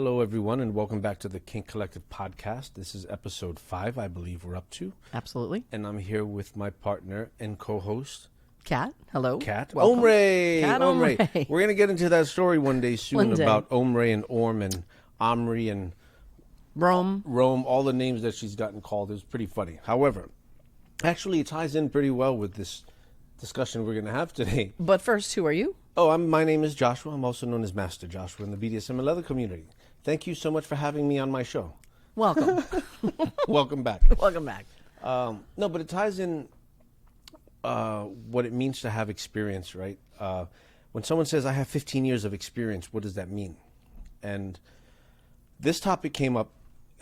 Hello, everyone, and welcome back to the Kink Collective podcast. This is episode 5, I believe we're up to. Absolutely. And I'm here with my partner and co-host, Kat. Hello. Kat. Welcome. Omre. Kat Omre. Omre. We're going to get into that story one day soon One day. about Omre and Orm and Omri and Rome. all the names that she's gotten called. It was pretty funny. However, actually, it ties in pretty well with this discussion we're going to have today. But first, who are you? Oh, my name is Joshua. I'm also known as Master Joshua in the BDSM and leather community. Thank you so much for having me on my show. Welcome. Welcome back. Welcome back. No, but it ties in what it means to have experience, right? When someone says, I have 15 years of experience, what does that mean? And this topic came up,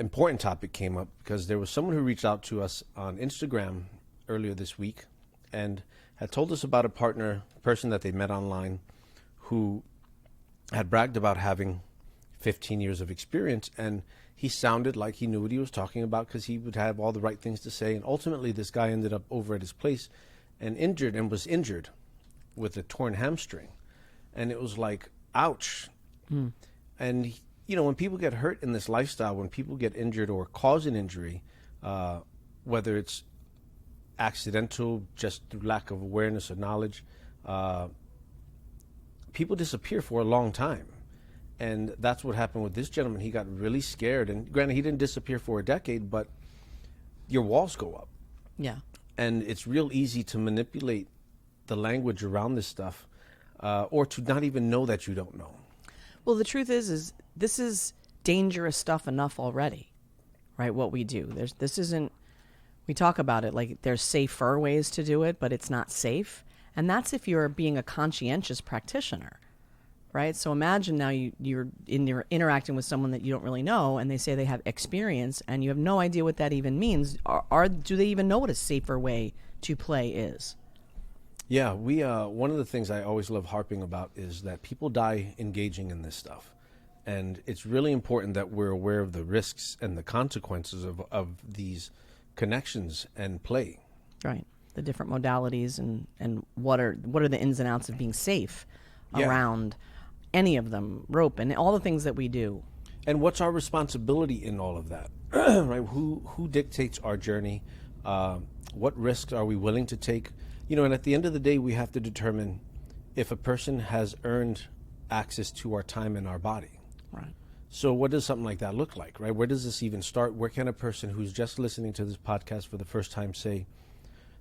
important topic came up, because there was someone who reached out to us on Instagram earlier this week and had told us about a person that they met online who had bragged about having 15 years of experience, and he sounded like he knew what he was talking about because he would have all the right things to say. And ultimately, this guy ended up over at his place and was injured with a torn hamstring. And it was like, ouch. And, you know, when people get hurt in this lifestyle, when people get injured or cause an injury, whether it's accidental, just through lack of awareness or knowledge, people disappear for a long time. And that's what happened with this gentleman. He got really scared. And granted, he didn't disappear for a decade, but your walls go up. Yeah. And it's real easy to manipulate the language around this stuff, or to not even know that you don't know. Well, the truth is this is dangerous stuff enough already, right? What we do. We talk about it like there's safer ways to do it, but it's not safe. And that's if you're being a conscientious practitioner. Right. So imagine now you're interacting with someone that you don't really know, and they say they have experience, and you have no idea what that even means. Do they even know what a safer way to play is? Yeah, one of the things I always love harping about is that people die engaging in this stuff, and it's really important that we're aware of the risks and the consequences of these connections and play. Right. The different modalities and what are the ins and outs of being safe around any of them, rope and all the things that we do. And what's our responsibility in all of that? Right? Who dictates our journey? What risks are we willing to take? You know, and at the end of the day, we have to determine if a person has earned access to our time and our body. Right. So what does something like that look like, right? Where does this even start? Where can a person who's just listening to this podcast for the first time say,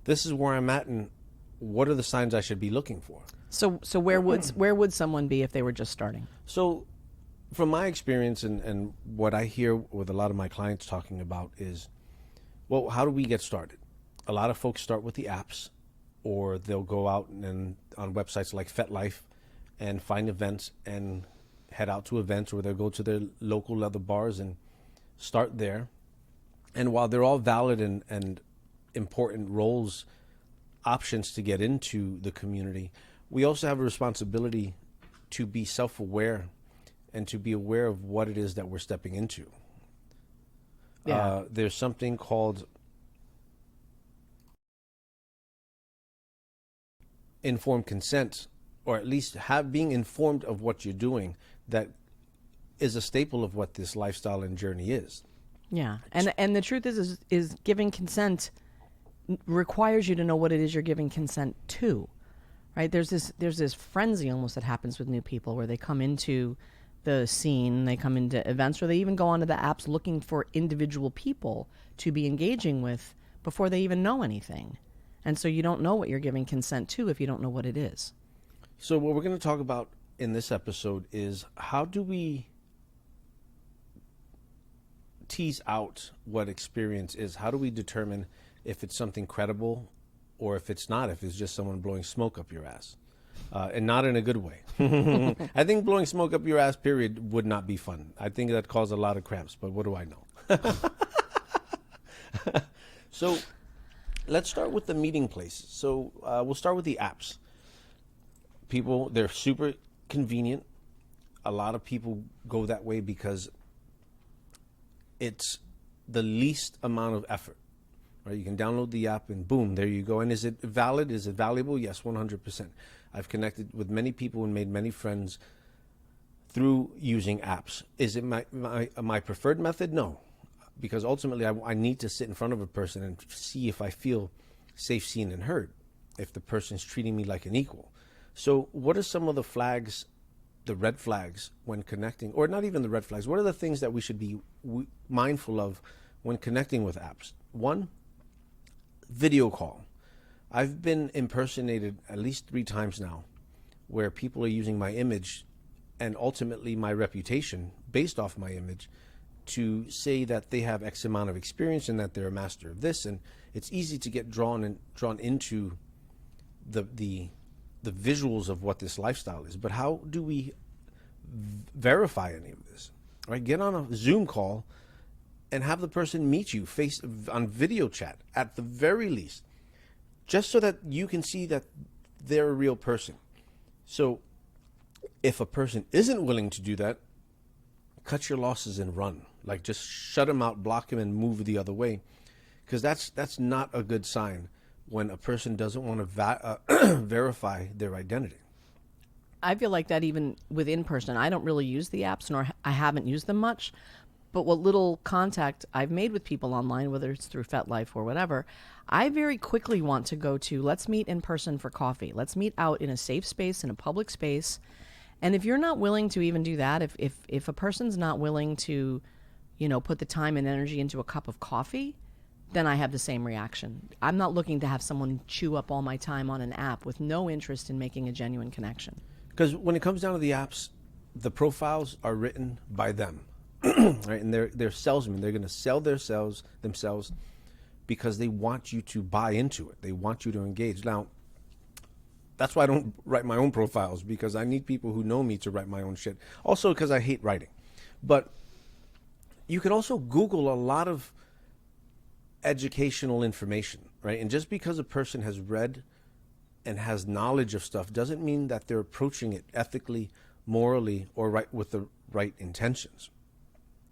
this is where I'm at, and what are the signs I should be looking for? So where would someone be if they were just starting? So from my experience and what I hear with a lot of my clients talking about is, well, how do we get started? A lot of folks start with the apps, or they'll go out and on websites like FetLife and find events and head out to events, or they'll go to their local leather bars and start there. And while they're all valid and important options to get into the community, we also have a responsibility to be self-aware and to be aware of what it is that we're stepping into. Yeah. There's something called informed consent, or at least being informed of what you're doing, that is a staple of what this lifestyle and journey is. Yeah. And the truth is giving consent requires you to know what it is you're giving consent to. Right? There's this frenzy almost that happens with new people where they come into the scene, they come into events, or they even go onto the apps looking for individual people to be engaging with before they even know anything. And so you don't know what you're giving consent to if you don't know what it is. So what we're going to talk about in this episode is, how do we tease out what experience is? How do we determine if it's something credible or if it's not, if it's just someone blowing smoke up your ass, and not in a good way? I think blowing smoke up your ass, period, would not be fun. I think that caused a lot of cramps, but what do I know? So let's start with the meeting places. So we'll start with the apps. People, they're super convenient. A lot of people go that way because it's the least amount of effort. Right? You can download the app and boom, there you go. And is it valid? Is it valuable? Yes, 100%. I've connected with many people and made many friends through using apps. Is it my preferred method? No, because ultimately I need to sit in front of a person and see if I feel safe, seen, and heard, if the person's treating me like an equal. So what are some of the flags, the red flags when connecting, or not even the red flags? What are the things that we should be mindful of when connecting with apps? One, video call. I've been impersonated at least 3 times now, where people are using my image and ultimately my reputation based off my image to say that they have X amount of experience and that they're a master of this. And it's easy to get drawn into the visuals of what this lifestyle is. But how do we verify any of this? Right? Get on a Zoom call and have the person meet you on video chat at the very least, just so that you can see that they're a real person. So if a person isn't willing to do that, cut your losses and run. Like, just shut them out, block them, and move the other way, because that's not a good sign when a person doesn't want to verify their identity. I feel like that even with in person. I don't really use the apps, nor I haven't used them much. But what little contact I've made with people online, whether it's through FetLife or whatever, I very quickly want to go to, let's meet in person for coffee. Let's meet out in a safe space, in a public space. And if you're not willing to even do that, if a person's not willing to, put the time and energy into a cup of coffee, then I have the same reaction. I'm not looking to have someone chew up all my time on an app with no interest in making a genuine connection. Because when it comes down to the apps, the profiles are written by them, right? And they're salesmen. They're going to sell themselves because they want you to buy into it. They want you to engage. Now, that's why I don't write my own profiles, because I need people who know me to write my own shit. Also, because I hate writing. But you can also Google a lot of educational information, right? And just because a person has read and has knowledge of stuff doesn't mean that they're approaching it ethically, morally, or right with the right intentions.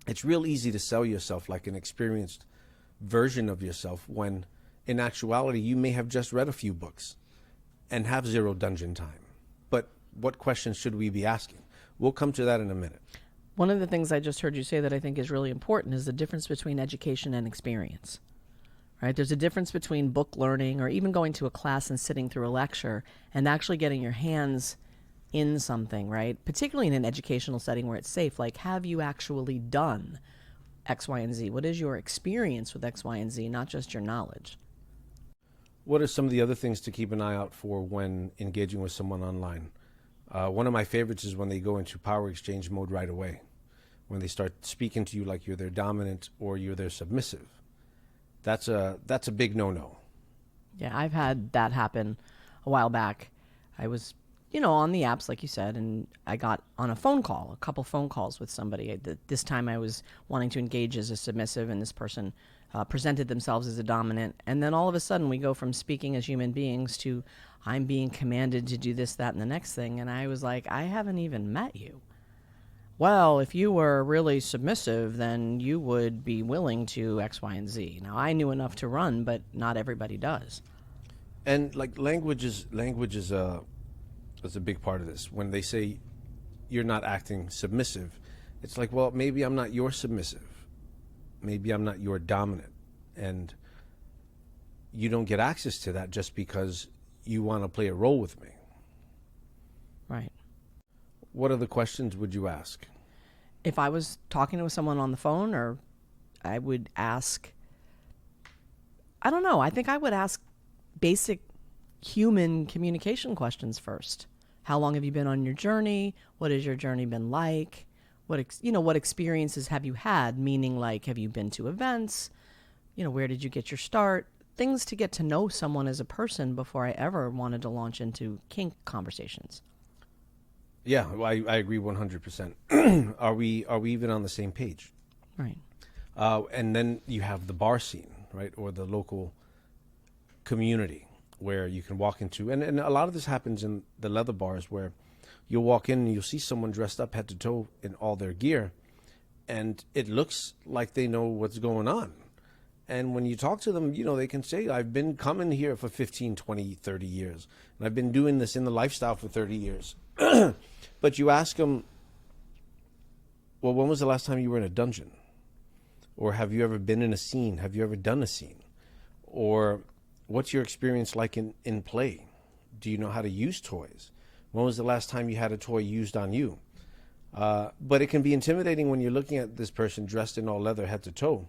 It's real easy to sell yourself like an experienced version of yourself when in actuality you may have just read a few books and have 0 dungeon time. But what questions should we be asking? We'll come to that in a minute. One of the things I just heard you say that I think is really important is the difference between education and experience. Right? There's a difference between book learning or even going to a class and sitting through a lecture and actually getting your hands in something, right? Particularly in an educational setting where it's safe. Like, have you actually done X, Y, and Z? What is your experience with X, Y, and Z, not just your knowledge? What are some of the other things to keep an eye out for when engaging with someone online? One of my favorites is when they go into power exchange mode right away, when they start speaking to you like you're their dominant or you're their submissive. That's a big no-no. Yeah, I've had that happen a while back. I was, on the apps, like you said, and I got on a couple phone calls with somebody. This time I was wanting to engage as a submissive, and this person presented themselves as a dominant. And then all of a sudden we go from speaking as human beings to I'm being commanded to do this, that, and the next thing. And I was like, I haven't even met you. Well, if you were really submissive, then you would be willing to X, Y, and Z. Now, I knew enough to run, but not everybody does. And like language is a big part of this. When they say you're not acting submissive, it's like, well, maybe I'm not your submissive. Maybe I'm not your dominant. And you don't get access to that just because you want to play a role with me. Right. What other questions would you ask? If I was talking to someone on the phone, or I would ask, I don't know, I think I would ask basic human communication questions first. How long have you been on your journey? What has your journey been like? What experiences have you had? Meaning, like, have you been to events? Where did you get your start? Things to get to know someone as a person before I ever wanted to launch into kink conversations. Yeah, I agree 100%. Are we even on the same page? Right. And then you have the bar scene, right, or the local community where you can walk into, and a lot of this happens in the leather bars where you'll walk in and you'll see someone dressed up head to toe in all their gear, and it looks like they know what's going on. And when you talk to them, they can say, I've been coming here for 15, 20, 30 years, and I've been doing this in the lifestyle for 30 years. But you ask them, well, when was the last time you were in a dungeon? Or have you ever been in a scene? Have you ever done a scene? Or what's your experience like in play? Do you know how to use toys? When was the last time you had a toy used on you? But it can be intimidating when you're looking at this person dressed in all leather head to toe.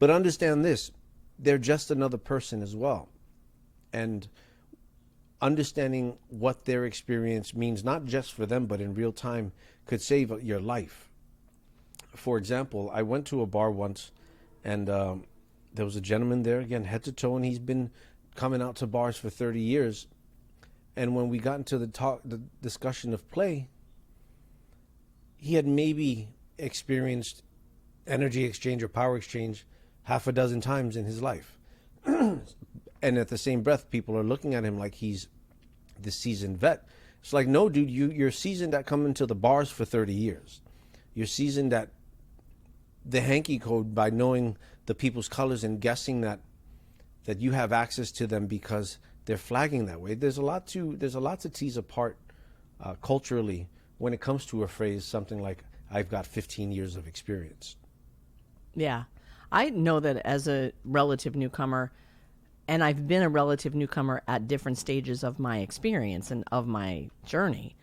But understand this, they're just another person as well. And understanding what their experience means, not just for them, but in real time, could save your life. For example, I went to a bar once, and there was a gentleman there, again, head to toe, and he's been coming out to bars for 30 years. And when we got into the discussion of play, he had maybe experienced energy exchange or power exchange half a dozen times in his life. And at the same breath, people are looking at him like he's the seasoned vet. It's like, no, dude, you're seasoned at coming to the bars for 30 years. You're seasoned at the hanky code by knowing the people's colors and guessing that you have access to them because they're flagging that way. There's a lot to tease apart culturally when it comes to a phrase, something like, I've got 15 years of experience. Yeah. I know that as a relative newcomer, and I've been a relative newcomer at different stages of my experience and of my journey.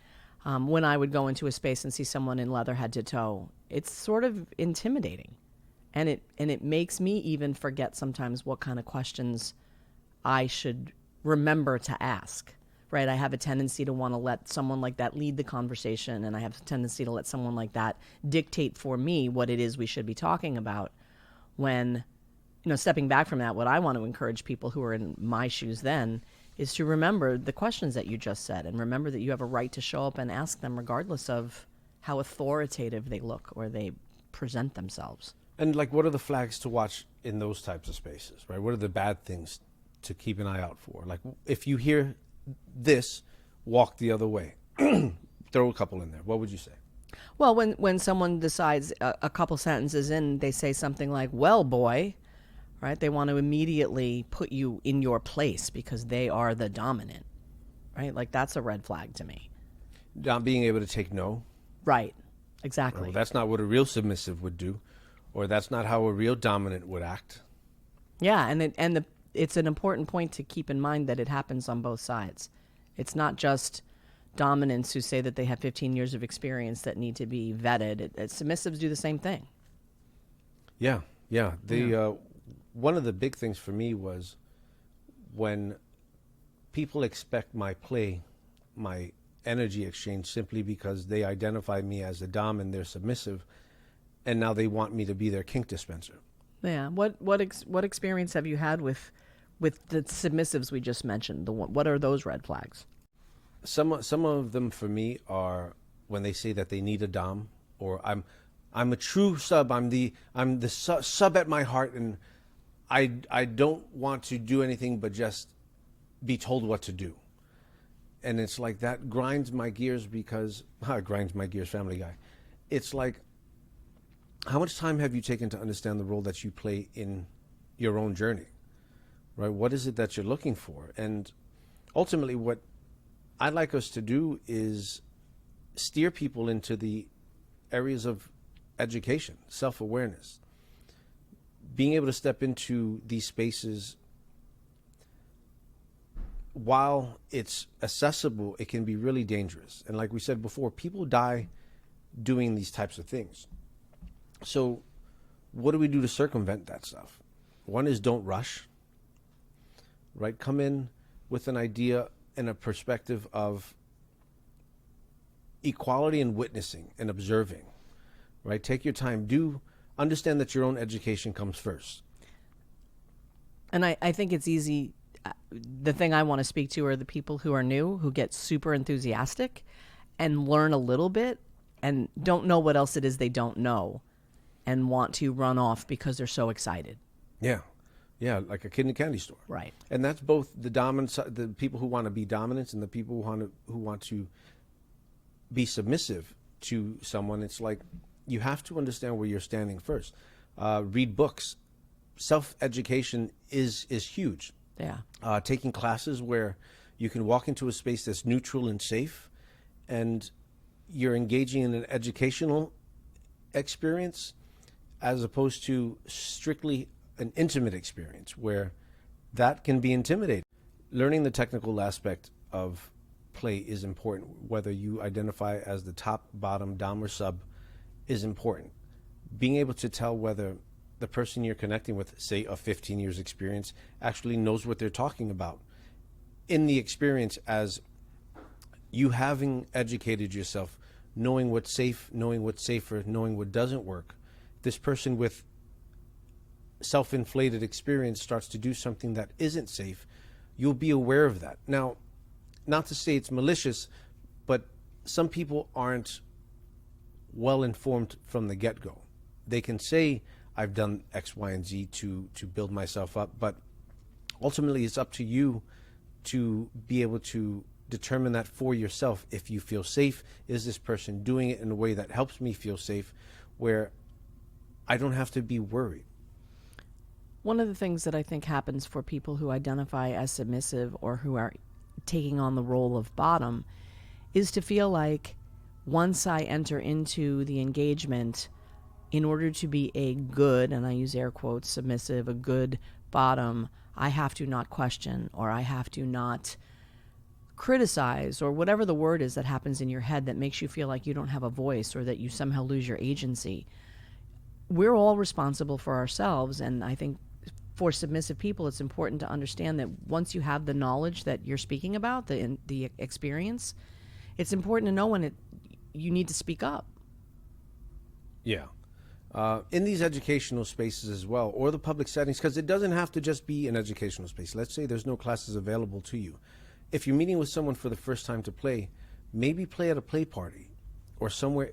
When I would go into a space and see someone in leather head to toe, it's sort of intimidating. And it makes me even forget sometimes what kind of questions I should remember to ask. Right? I have a tendency to want to let someone like that lead the conversation, and I have a tendency to let someone like that dictate for me what it is we should be talking about. When, stepping back from that, what I want to encourage people who are in my shoes then is to remember the questions that you just said, and remember that you have a right to show up and ask them regardless of how authoritative they look or they present themselves. And like, what are the flags to watch in those types of spaces, right? What are the bad things to keep an eye out for? Like, if you hear this, walk the other way. Throw a couple in there. What would you say? Well, when someone decides a couple sentences in, they say something like, well, boy, right? They want to immediately put you in your place because they are the dominant, right? Like, that's a red flag to me. Not being able to take no. Right. Exactly. Well, that's not what a real submissive would do, or that's not how a real dominant would act. Yeah, and it's an important point to keep in mind that it happens on both sides. It's not just dominants who say that they have 15 years of experience that need to be vetted. Submissives do the same thing. Yeah. One of the big things for me was when people expect my play, my energy exchange, simply because they identify me as a dom and they're submissive, and now they want me to be their kink dispenser. Yeah. What experience have you had with the submissives we just mentioned? What are those red flags? Some of them for me are when they say that they need a dom, or I'm a true sub. I'm the sub at my heart, and I don't want to do anything but just be told what to do. And it's like, that grinds my gears because it grinds my gears, Family Guy. It's like, how much time have you taken to understand the role that you play in your own journey? Right? What is it that you're looking for? And ultimately, what I'd like us to do is steer people into the areas of education, self-awareness, being able to step into these spaces. While it's accessible, it can be really dangerous. And like we said before, people die doing these types of things. So what do we do to circumvent that stuff? One is, don't rush, right? Come in with an idea and a perspective of equality and witnessing and observing, right? Take your time. Understand that your own education comes first. And I think it's easy. The thing I want to speak to are the people who are new, who get super enthusiastic and learn a little bit and don't know what else it is they don't know and want to run off because they're so excited. Yeah, like a kid in a candy store. Right. And that's both the dominant, the people who want to be dominants, and the people who want to be submissive to someone. It's like, you have to understand where you're standing first. Read books. Self-education is huge. Yeah. Taking classes where you can walk into a space that's neutral and safe, and you're engaging in an educational experience as opposed to strictly an intimate experience where that can be intimidating. Learning the technical aspect of play is important. Whether you identify as the top, bottom, dom, or sub is important. Being able to tell whether the person you're connecting with, say a 15 years experience, actually knows what they're talking about in the experience, as you having educated yourself, knowing what's safe, knowing what's safer, knowing what doesn't work. This person with self-inflated experience starts to do something that isn't safe, you'll be aware of that. Now, not to say it's malicious, but some people aren't well informed from the get-go. They can say, I've done X, Y, and Z to build myself up, but ultimately it's up to you to be able to determine that for yourself. If you feel safe, is this person doing it in a way that helps me feel safe, where I don't have to be worried? One of the things that I think happens for people who identify as submissive or who are taking on the role of bottom is to feel like once I enter into the engagement, in order to be a good, and I use air quotes, submissive, a good bottom, I have to not question, or I have to not criticize, or whatever the word is that happens in your head that makes you feel like you don't have a voice or that you somehow lose your agency. We're all responsible for ourselves, and I think for submissive people, it's important to understand that once you have the knowledge that you're speaking about, the experience, it's important to know when you need to speak up. Yeah. In these educational spaces as well, or the public settings, because it doesn't have to just be an educational space. Let's say there's no classes available to you. If you're meeting with someone for the first time to play, maybe play at a play party or somewhere.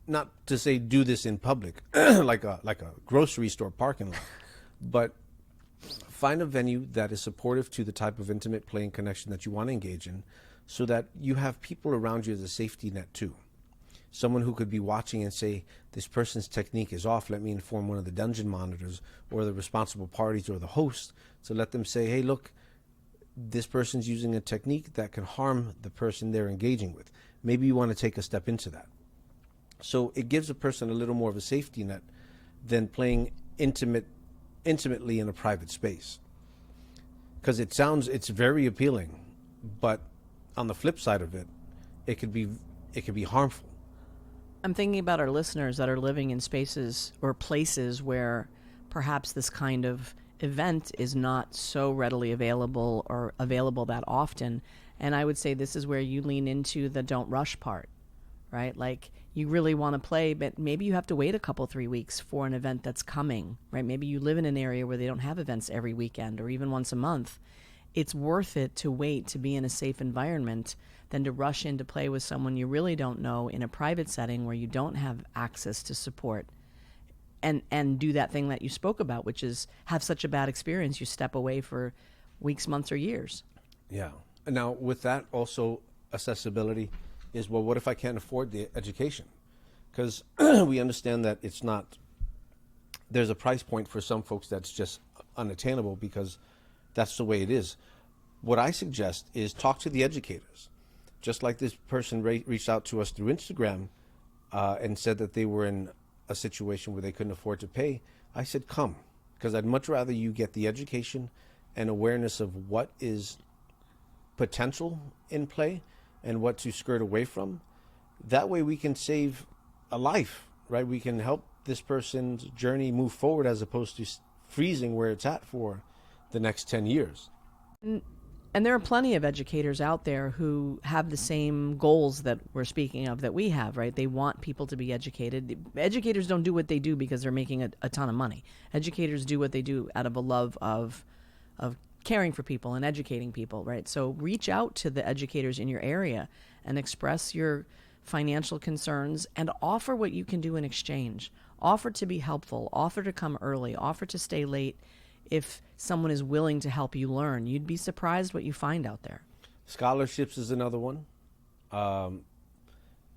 Not to say do this in public, like a grocery store parking lot, but find a venue that is supportive to the type of intimate play and connection that you want to engage in, so that you have people around you as a safety net too. Someone who could be watching and say, this person's technique is off, let me inform one of the dungeon monitors or the responsible parties or the host to let them say, hey, look, this person's using a technique that can harm the person they're engaging with. Maybe you want to take a step into that. So it gives a person a little more of a safety net than playing intimately in a private space. Because it's very appealing, but on the flip side of it, it could be harmful. I'm thinking about our listeners that are living in spaces or places where perhaps this kind of event is not so readily available or available that often. And I would say this is where you lean into the don't rush part, right? Like, you really want to play, but maybe you have to wait a couple, 3 weeks for an event that's coming, right? Maybe you live in an area where they don't have events every weekend or even once a month. It's worth it to wait to be in a safe environment than to rush in to play with someone you really don't know in a private setting where you don't have access to support, and do that thing that you spoke about, which is have such a bad experience you step away for weeks, months, or years. Yeah. Now, with that also accessibility is, well, what if I can't afford the education? Because we understand that there's a price point for some folks that's just unattainable because that's the way it is. What I suggest is talk to the educators. Just like this person reached out to us through Instagram and said that they were in a situation where they couldn't afford to pay. I said, come, because I'd much rather you get the education and awareness of what is potential in play and what to skirt away from. That way we can save a life, right? We can help this person's journey move forward as opposed to freezing where it's at for the next 10 years. And there are plenty of educators out there who have the same goals that we're speaking of that we have, right? They want people to be educated. Educators don't do what they do because they're making a ton of money. Educators do what they do out of a love of caring for people and educating people, right? So reach out to the educators in your area and express your financial concerns and offer what you can do in exchange. Offer to be helpful. Offer to come early. Offer to stay late. If someone is willing to help you learn, you'd be surprised what you find out there. Scholarships is another one.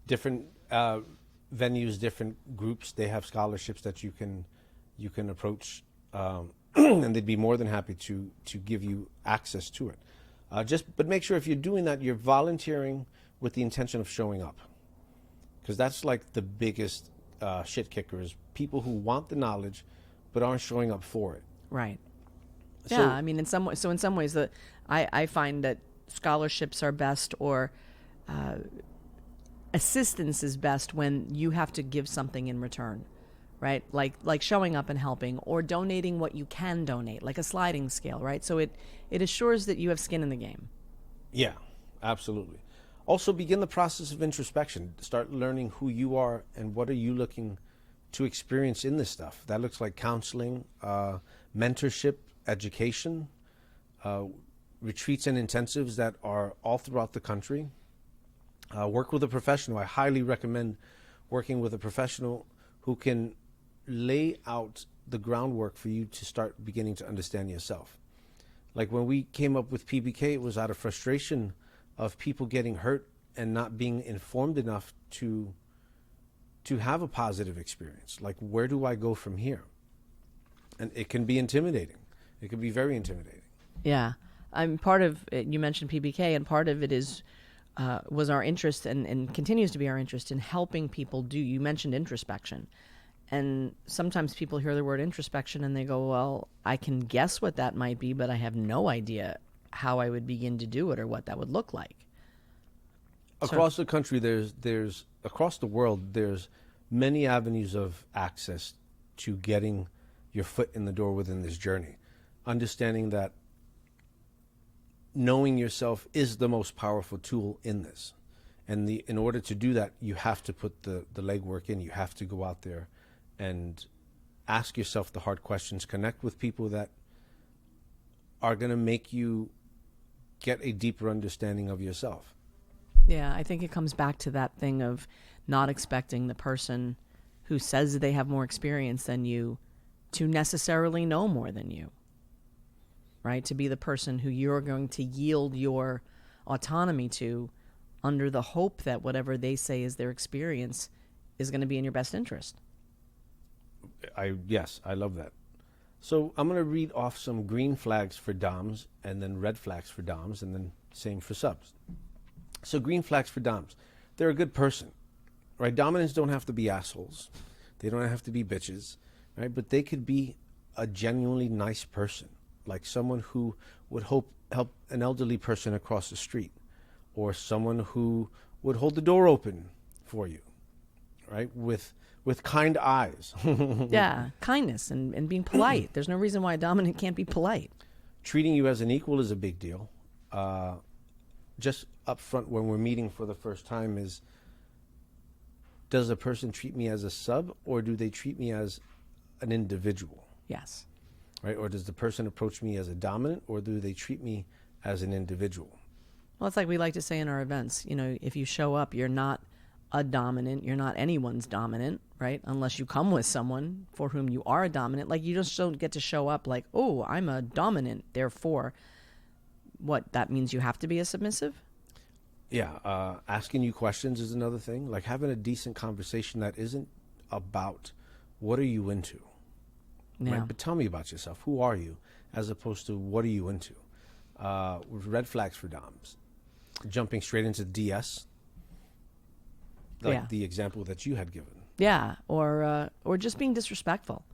Different venues, different groups, they have scholarships that you can approach, and they'd be more than happy to give you access to it. But make sure if you're doing that, you're volunteering with the intention of showing up, because that's like the biggest shit kickers, people who want the knowledge but aren't showing up for it. Right. So- Yeah, I mean, in some ways, that I find that scholarships are best, or assistance is best when you have to give something in return, right? Like showing up and helping, or donating what you can donate, like a sliding scale, right? So it assures that you have skin in the game. Yeah, absolutely. Also, begin the process of introspection. Start learning who you are and what are you looking to experience in this stuff. That looks like counseling, mentorship, education, retreats and intensives that are all throughout the country. Work with a professional. I highly recommend working with a professional who can lay out the groundwork for you to start beginning to understand yourself. Like when we came up with PBK, it was out of frustration of people getting hurt and not being informed enough to have a positive experience. Like, where do I go from here? And it can be intimidating. It can be very intimidating. Yeah, I'm part of it. You mentioned PBK, and part of it was our interest, and continues to be our interest in helping people do. You mentioned introspection, and sometimes people hear the word introspection and they go, "Well, I can guess what that might be, but I have no idea how I would begin to do it or what that would look like." Across the country, there's across the world, there's many avenues of access to getting your foot in the door within this journey. Understanding that knowing yourself is the most powerful tool in this. And in order to do that, you have to put the legwork in. You have to go out there and ask yourself the hard questions. Connect with people that are going to make you get a deeper understanding of yourself. Yeah, I think it comes back to that thing of not expecting the person who says they have more experience than you to necessarily know more than you, right? To be the person who you're going to yield your autonomy to, under the hope that whatever they say is their experience is going to be in your best interest. Yes, I love that. So I'm going to read off some green flags for DOMs and then red flags for DOMs and then same for subs. So green flags for DOMs. They're a good person, right? Dominants don't have to be assholes. They don't have to be bitches, right? But they could be a genuinely nice person, like someone who would help an elderly person across the street, or someone who would hold the door open for you, right? With kind eyes. Yeah, kindness and being polite. There's no reason why a dominant can't be polite. Treating you as an equal is a big deal. Just up front when we're meeting for the first time is, does a person treat me as a sub or do they treat me as an individual? Yes. Right? Or does the person approach me as a dominant or do they treat me as an individual? Well, it's like we like to say in our events, you know, if you show up, you're not a dominant, you're not anyone's dominant, right? Unless you come with someone for whom you are a dominant. Like, you just don't get to show up like, oh, I'm a dominant, therefore, what, that means you have to be a submissive? Yeah, asking you questions is another thing. Like having a decent conversation that isn't about what are you into, Yeah. right? But tell me about yourself. Who are you? As opposed to what are you into? Red flags for DOMs. Jumping straight into DS, like Yeah. the example that you had given. Yeah, or just being disrespectful,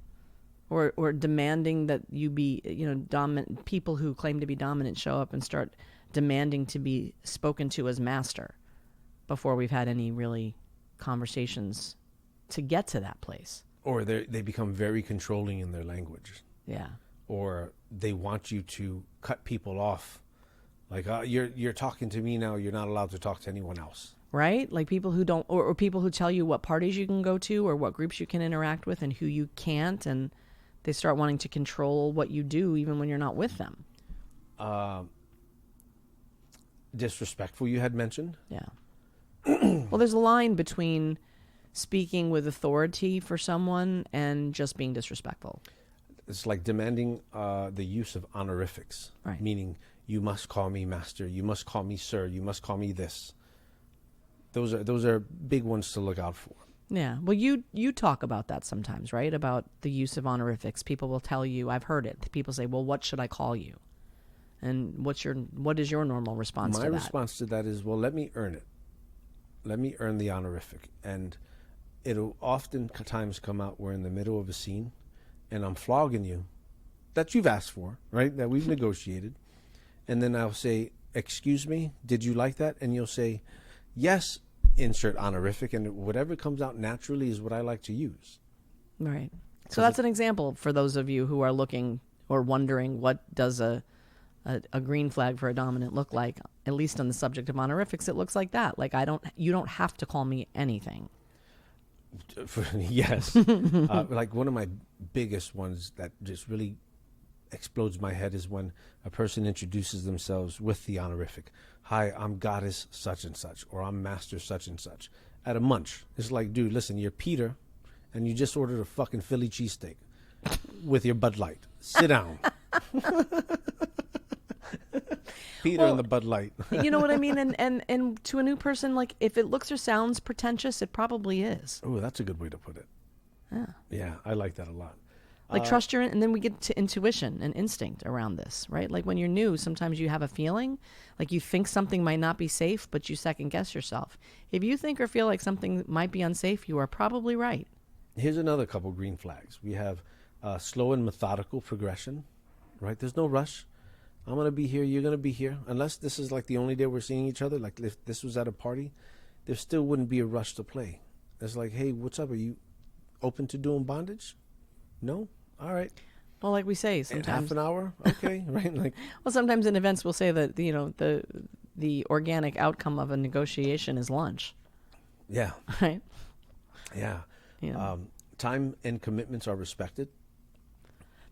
or demanding that you be, you know, dominant. People who claim to be dominant show up and start demanding to be spoken to as master before we've had any really conversations to get to that place. Or they become very controlling in their language. Yeah. Or they want you to cut people off. Like, you're talking to me now, you're not allowed to talk to anyone else. Right? Like people who don't, or people who tell you what parties you can go to or what groups you can interact with and who you can't, and they start wanting to control what you do even when you're not with them. Disrespectful, you had mentioned. Yeah. Well, there's a line between speaking with authority for someone and just being disrespectful. It's like demanding the use of honorifics, Right. Meaning you must call me master, you must call me sir, you must call me this. Those are big ones to look out for. Yeah. Well, you talk about that sometimes, right? About the use of honorifics. People will tell you, I've heard it. People say, well, what should I call you? And what is your normal response to that? My response to that is, well, let me earn it. Let me earn the honorific. And it'll oftentimes come out we're in the middle of a scene and I'm flogging you that you've asked for, right? That we've negotiated. And then I'll say, excuse me, did you like that? And you'll say, yes, insert honorific, and whatever comes out naturally is what I like to use. Right. So that's an example for those of you who are looking or wondering what does a green flag for a dominant look like. At least on the subject of honorifics, it looks like that. Like you don't have to call me anything. Yes. Like one of my biggest ones that just really explodes my head is when a person introduces themselves with the honorific. Hi, I'm goddess such and such, or I'm master such and such. At a munch. It's like, dude, listen, you're Peter, and you just ordered a fucking Philly cheesesteak with your Bud Light. Sit down. Peter and the Bud Light. You know what I mean? And to a new person, like, if it looks or sounds pretentious, it probably is. Oh, that's a good way to put it. Yeah. Yeah, I like that a lot. Like trust your, and then we get to intuition and instinct around this, right? Like when you're new, sometimes you have a feeling, like you think something might not be safe, but you second guess yourself. If you think or feel like something might be unsafe, you are probably right. Here's another couple green flags. We have slow and methodical progression, right? There's no rush. I'm going to be here, you're going to be here. Unless this is like the only day we're seeing each other, like if this was at a party, there still wouldn't be a rush to play. It's like, hey, what's up? Are you open to doing bondage? No? All right. Well, like we say, sometimes half an hour, okay, right? Like, well, sometimes in events we'll say that the organic outcome of a negotiation is lunch. Yeah. Right. Yeah. Yeah. Time and commitments are respected.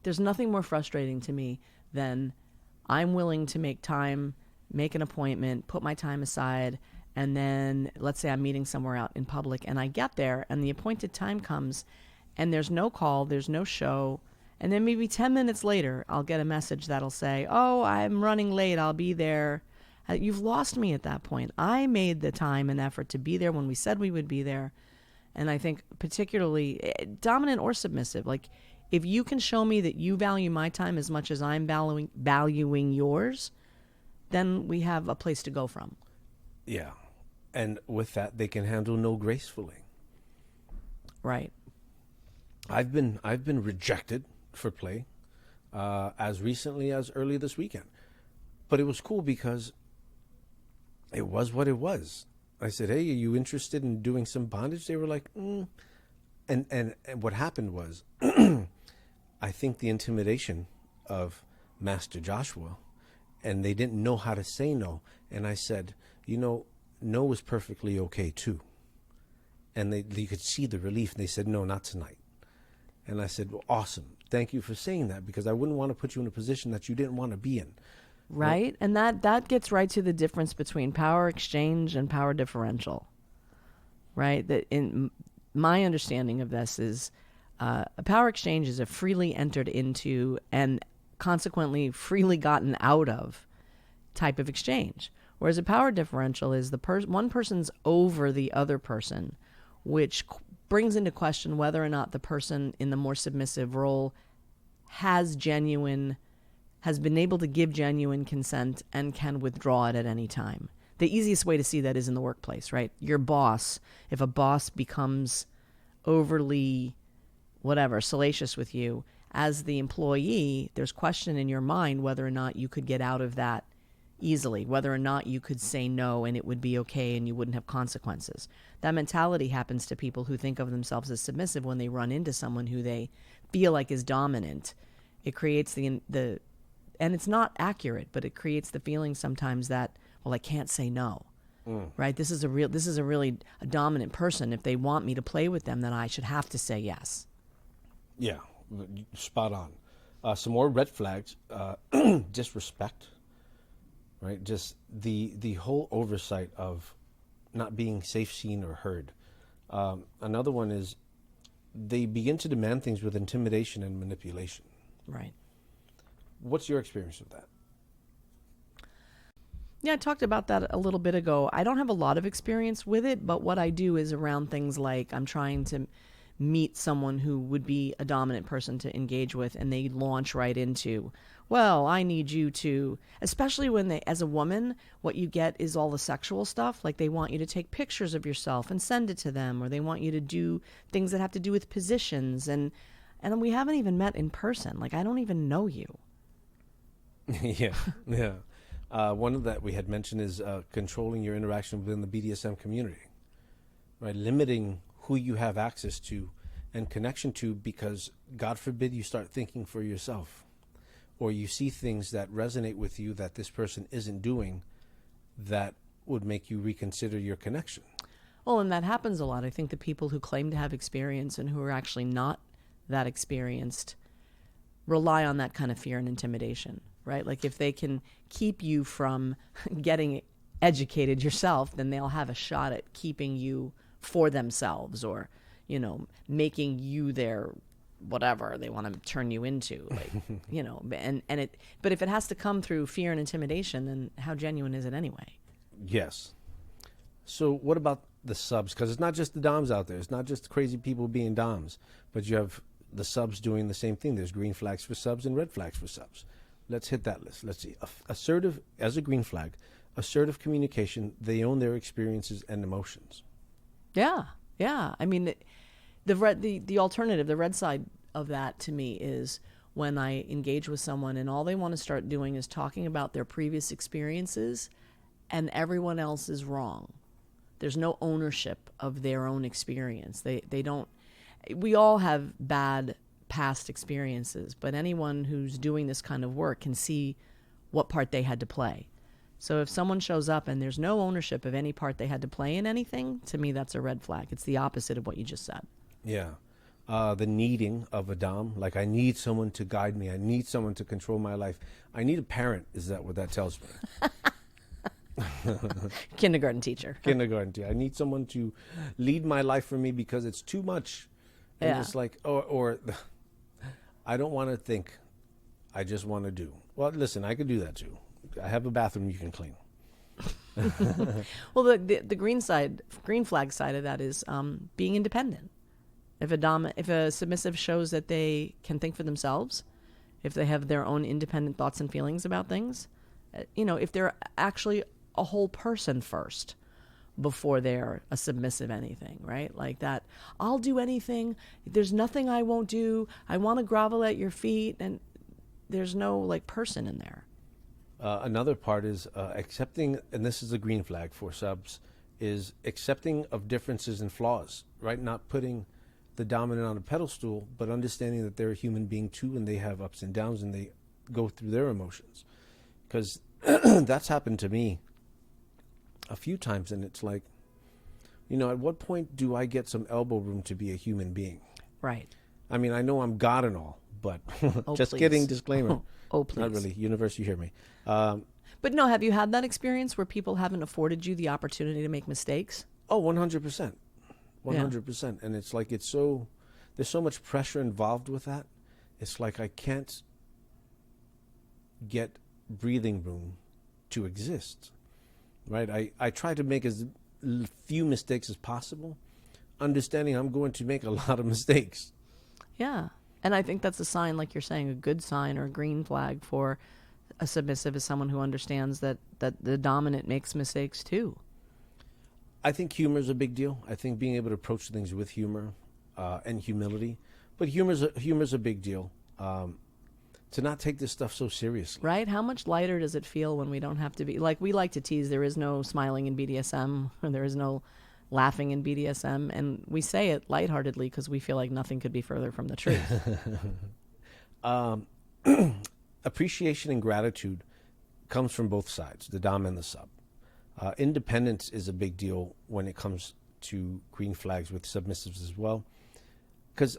There's nothing more frustrating to me than I'm willing to make time, make an appointment, put my time aside, and then let's say I'm meeting somewhere out in public, and I get there, and the appointed time comes. And there's no call, there's no show. And then maybe 10 minutes later, I'll get a message that'll say, oh, I'm running late, I'll be there. You've lost me at that point. I made the time and effort to be there when we said we would be there. And I think particularly dominant or submissive, like if you can show me that you value my time as much as I'm valuing yours, then we have a place to go from. Yeah. And with that, they can handle no gracefully. Right. I've been rejected for play as recently as early this weekend, but it was cool because it was what it was. I said, "Hey, are you interested in doing some bondage?" They were like, And what happened was, I think the intimidation of Master Joshua, and they didn't know how to say no. And I said, no is perfectly okay too. And you could see the relief. And they said, no, not tonight. And I said, well, awesome. Thank you for saying that, because I wouldn't want to put you in a position that you didn't want to be in. Right? And that gets right to the difference between power exchange and power differential. Right? That in my understanding of this is a power exchange is a freely entered into and consequently freely gotten out of type of exchange. Whereas a power differential is one person's over the other person, which brings into question whether or not the person in the more submissive role has been able to give genuine consent and can withdraw it at any time. The easiest way to see that is in the workplace, right? Your boss, if a boss becomes overly, salacious with you, as the employee, there's question in your mind whether or not you could get out of that easily, whether or not you could say no and it would be okay and you wouldn't have consequences. That mentality happens to people who think of themselves as submissive when they run into someone who they feel like is dominant. It creates and it's not accurate, but it creates the feeling sometimes that, well, I can't say no. Right? This is a really dominant person. If they want me to play with them, then I should have to say yes. Yeah, spot on. Some more red flags, disrespect, right? Just the whole oversight of not being safe, seen, or heard. Another one is they begin to demand things with intimidation and manipulation. Right. What's your experience with that? Yeah, I talked about that a little bit ago. I don't have a lot of experience with it, but what I do is around things like I'm trying to meet someone who would be a dominant person to engage with, and they launch right into, well, I need you to, especially when they, as a woman, what you get is all the sexual stuff. Like they want you to take pictures of yourself and send it to them, or they want you to do things that have to do with positions. And we haven't even met in person. Like I don't even know you. Yeah, yeah. One of that we had mentioned is controlling your interaction within the BDSM community, right? Limiting who you have access to and connection to, because God forbid you start thinking for yourself, or you see things that resonate with you that this person isn't doing, that would make you reconsider your connection. Well, and that happens a lot. I think the people who claim to have experience and who are actually not that experienced rely on that kind of fear and intimidation, right? Like if they can keep you from getting educated yourself, then they'll have a shot at keeping you for themselves, or, you know, making you their whatever they want to turn you into, like, you know, but if it has to come through fear and intimidation, then how genuine is it anyway? Yes. So what about the subs? Because it's not just the doms out there. It's not just crazy people being doms, but you have the subs doing the same thing. There's green flags for subs and red flags for subs. Let's hit that list. Let's see. Assertive, as a green flag, assertive communication. They own their experiences and emotions. Yeah. Yeah. I mean, the alternative, the red side of that to me is when I engage with someone and all they want to start doing is talking about their previous experiences and everyone else is wrong. There's no ownership of their own experience. They don't, we all have bad past experiences, but anyone who's doing this kind of work can see what part they had to play. So if someone shows up and there's no ownership of any part they had to play in anything, to me that's a red flag. It's the opposite of what you just said. Yeah. The needing of a dom, like I need someone to guide me. I need someone to control my life. I need a parent. Is that what that tells me? Kindergarten teacher. Kindergarten teacher. I need someone to lead my life for me because it's too much. And Yeah. it's like, or I don't want to think. I just want to do. Well, listen, I could do that too. I have a bathroom you can clean. Well, the green flag side of that is being independent. If a submissive shows that they can think for themselves, if they have their own independent thoughts and feelings about things, you know, if they're actually a whole person first before they're a submissive anything, right? Like that, I'll do anything. There's nothing I won't do. I want to grovel at your feet, and there's no like person in there. Another part is accepting, and this is a green flag for subs, is accepting of differences and flaws, right? Not putting the dominant on a pedestal, but understanding that they're a human being too, and they have ups and downs, and they go through their emotions. Because that's happened to me a few times, and it's like, you know, at what point do I get some elbow room to be a human being? Right. I mean, I know I'm God and all, but Oh, just please. kidding, disclaimer. Oh, please. Not really. Universe, you hear me. But no, have you had that experience where people haven't afforded you the opportunity to make mistakes? Oh, 100%. 100%. And it's like, there's so much pressure involved with that. It's like I can't get breathing room to exist, right? I try to make as few mistakes as possible, understanding I'm going to make a lot of mistakes. Yeah. And I think that's a sign, like you're saying, a good sign or a green flag for a submissive is someone who understands that the dominant makes mistakes too. I think humor is a big deal. I think being able to approach things with humor and humility. But humor's a big deal. To not take this stuff so seriously. Right? How much lighter does it feel when we don't have to be... Like, we like to tease, there is no smiling in BDSM, or there is no laughing in BDSM, and we say it lightheartedly because we feel like nothing could be further from the truth. Appreciation and gratitude comes from both sides, the dom and the sub. Independence is a big deal when it comes to green flags with submissives as well, because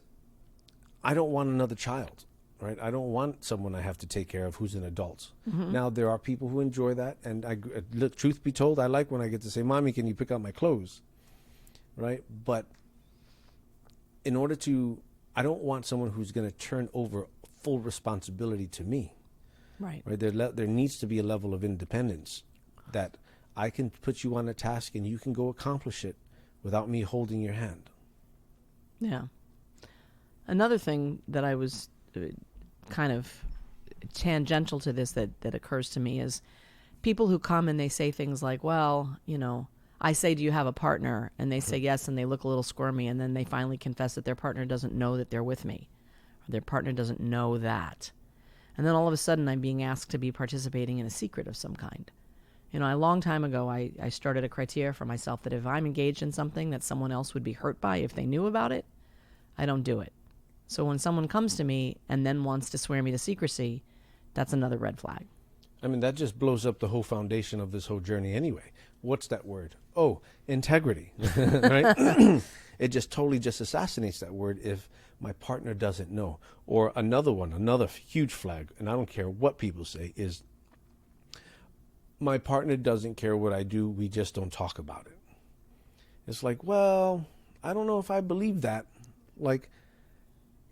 I don't want another child, right? I don't want someone I have to take care of who's an adult. Mm-hmm. Now, there are people who enjoy that, and truth be told, I like when I get to say, Mommy, can you pick out my clothes, right? But in order to, I don't want someone who's going to turn over full responsibility to me. Right. There needs to be a level of independence that I can put you on a task and you can go accomplish it without me holding your hand. Yeah. Another thing that I was kind of tangential to this that occurs to me is people who come and they say things like, well, I say, do you have a partner? And they say yes, and they look a little squirmy, and then they finally confess that their partner doesn't know that they're with me. Or their partner doesn't know that. And then all of a sudden I'm being asked to be participating in a secret of some kind. A long time ago, I started a criteria for myself that if I'm engaged in something that someone else would be hurt by if they knew about it, I don't do it. So when someone comes to me and then wants to swear me to secrecy, that's another red flag. I mean, that just blows up the whole foundation of this whole journey anyway. What's that word? Oh, integrity, right? It just totally just assassinates that word if my partner doesn't know. Or another huge flag, and I don't care what people say, is my partner doesn't care what I do, we just don't talk about it. It's like, well, I don't know if I believe that. Like,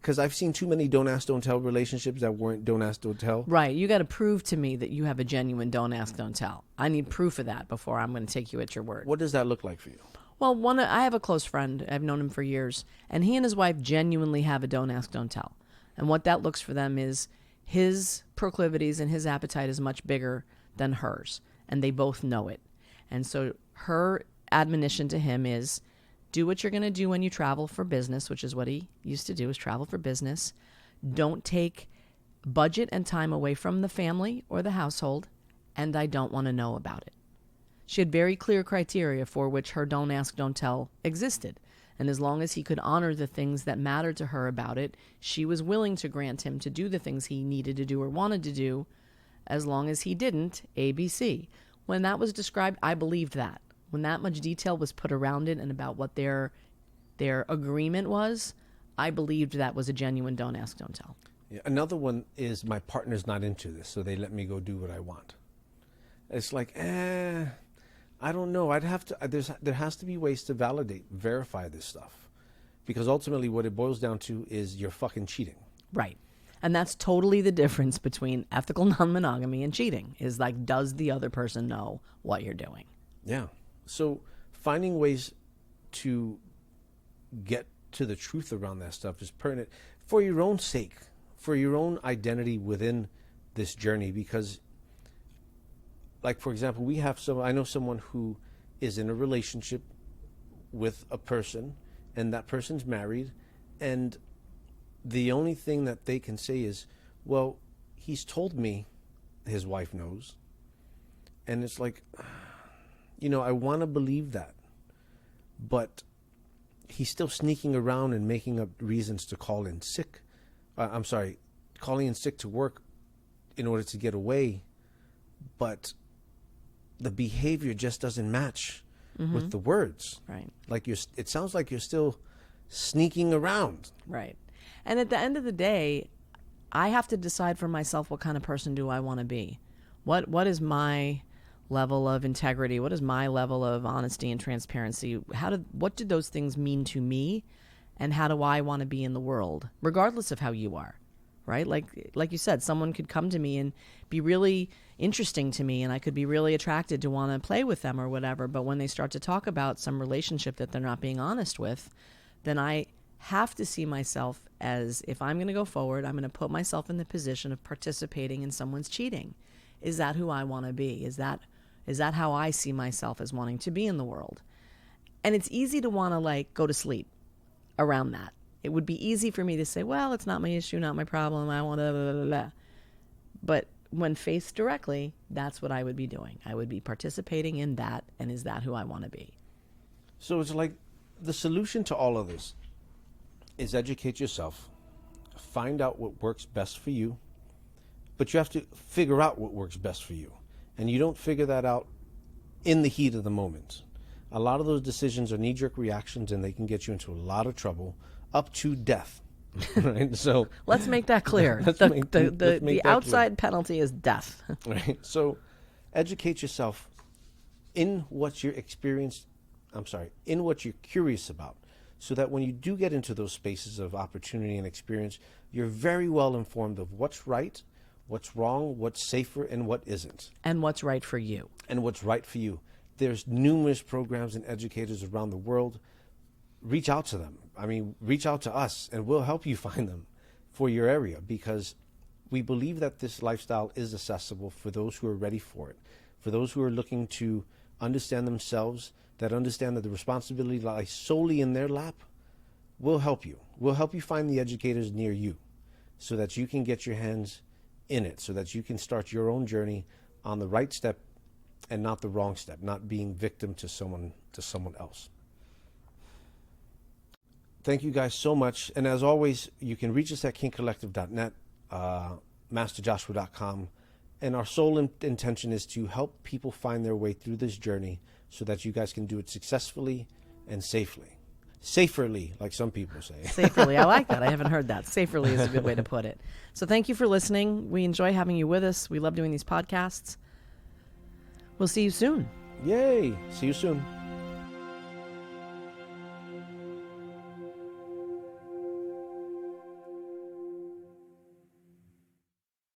because I've seen too many don't ask, don't tell relationships that weren't don't ask, don't tell. Right. You got to prove to me that you have a genuine don't ask, don't tell. I need proof of that before I'm going to take you at your word. What does that look like for you? Well, I have a close friend. I've known him for years. And he and his wife genuinely have a don't ask, don't tell. And what that looks for them is his proclivities and his appetite is much bigger than hers. And they both know it. And so her admonition to him is, do what you're going to do when you travel for business, which is what he used to do, is travel for business. Don't take budget and time away from the family or the household, and I don't want to know about it. She had very clear criteria for which her don't ask, don't tell existed. And as long as he could honor the things that mattered to her about it, she was willing to grant him to do the things he needed to do or wanted to do, as long as he didn't, ABC. When that was described, I believed that. When that much detail was put around it and about what their agreement was, I believed that was a genuine don't ask, don't tell. Yeah, another one is my partner's not into this, so they let me go do what I want. It's like, I don't know. I'd have to. There has to be ways to validate, verify this stuff, because ultimately, what it boils down to is you're fucking cheating. Right, and that's totally the difference between ethical non-monogamy and cheating. Is like, does the other person know what you're doing? Yeah. So finding ways to get to the truth around that stuff is pertinent for your own sake, for your own identity within this journey. Because, like, for example, I know someone who is in a relationship with a person, and that person's married, and the only thing that they can say is, well, he's told me his wife knows. And it's like, I want to believe that, but he's still sneaking around and making up reasons to call in sick. Calling in sick to work in order to get away. But the behavior just doesn't match with the words. Right. Like it sounds like you're still sneaking around. Right. And at the end of the day, I have to decide for myself what kind of person do I want to be. What is my level of integrity? What is my level of honesty and transparency? What do those things mean to me, and how do I want to be in the world, regardless of how you are, right? Like you said, someone could come to me and be really interesting to me, and I could be really attracted to want to play with them or whatever. But when they start to talk about some relationship that they're not being honest with, then I have to see myself as, if I'm going to go forward, I'm going to put myself in the position of participating in someone's cheating. Is that who I want to be? Is that how I see myself as wanting to be in the world? And it's easy to want to go to sleep around that. It would be easy for me to say, well, it's not my issue, not my problem. I want to blah, blah, blah. But when faced directly, that's what I would be doing. I would be participating in that. And is that who I want to be? So it's like the solution to all of this is educate yourself, find out what works best for you, but you have to figure out what works best for you. And you don't figure that out in the heat of the moment. A lot of those decisions are knee-jerk reactions, and they can get you into a lot of trouble, up to death. Right? So let's make that clear. The outside penalty is death. Right. So educate yourself in what you're in what you're curious about, so that when you do get into those spaces of opportunity and experience, you're very well informed of what's right, what's wrong, what's safer, and what isn't. And what's right for you. And what's right for you. There's numerous programs and educators around the world. Reach out to them. Reach out to us, and we'll help you find them for your area, because we believe that this lifestyle is accessible for those who are ready for it, for those who are looking to understand themselves, that understand that the responsibility lies solely in their lap. We'll help you. We'll help you find the educators near you so that you can get your hands in it, so that you can start your own journey on the right step and not the wrong step, not being victim to someone else. Thank you guys so much. And as always, you can reach us at kinkcollective.net, masterjoshua.com. And our sole intention is to help people find their way through this journey so that you guys can do it successfully and safely. Saferly, like some people say. Saferly. I like that. I haven't heard that. Saferly is a good way to put it. So thank you for listening. We enjoy having you with us. We love doing these podcasts. We'll see you soon. Yay. See you soon.